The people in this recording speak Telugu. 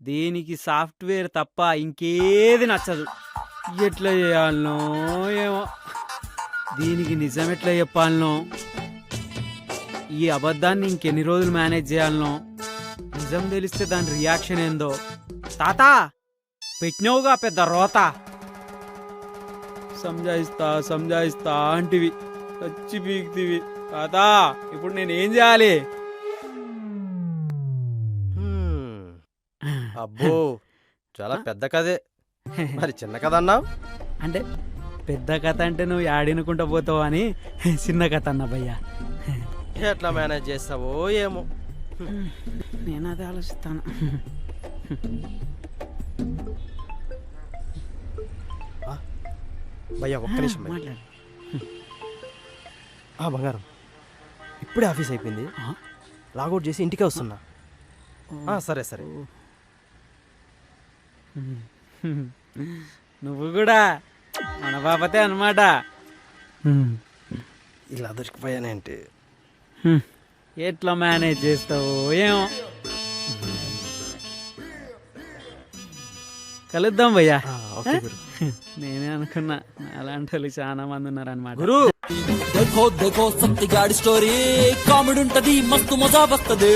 దీనికి సాఫ్ట్వేర్ తప్ప ఇంకేది నచ్చదు. ఎట్లా చేయాలనో ఏమో, దీనికి నిజం ఎట్లా చెప్పాలనో, ఈ అబద్ధాన్ని ఇంకెన్ని రోజులు మేనేజ్ చేయాలనో, నిజం తెలిస్తే దాని రియాక్షన్ ఏందో. తాత పెట్టినవుగా పెద్ద రోత, సంజాయిస్తా అంటివి, చచ్చి పీక్తివి. తాత ఇప్పుడు నేను ఏం చేయాలి? అబ్బో చాలా పెద్ద కథే, మరి చిన్న కథ అన్నావు. అంటే పెద్ద కథ అంటే నువ్వు యాడినుకుంటా పోతావు అని చిన్న కథ అన్న భయ్యా. ఎట్లా మేనేజ్ చేస్తావో ఏమో. నేను అదే ఆలోచిస్తాను. భయ్యా ఒక్క నిమిషం భయ్యా. మాట్లాడు. బంగారం ఇప్పుడే ఆఫీస్ అయిపోయింది, లాగౌట్ చేసి ఇంటికే వస్తున్నా. సరే సరే. నువ్వు కూడా మన బాపతే అన్నమాట. ఇలా దొరికిపోయానేంటి? ఎట్లా మేనేజ్ చేస్తావు ఏమో. కలుద్దాం భయ్యా. ఓకే గురు. నేనే అనుకున్నా అలాంటి వాళ్ళు చాలా మంది ఉన్నారనమాట. గురు देखो देखो सत्ती गाड़ी स्टोरी कॉमेडी ఉంటది మస్తు మజా వస్తది.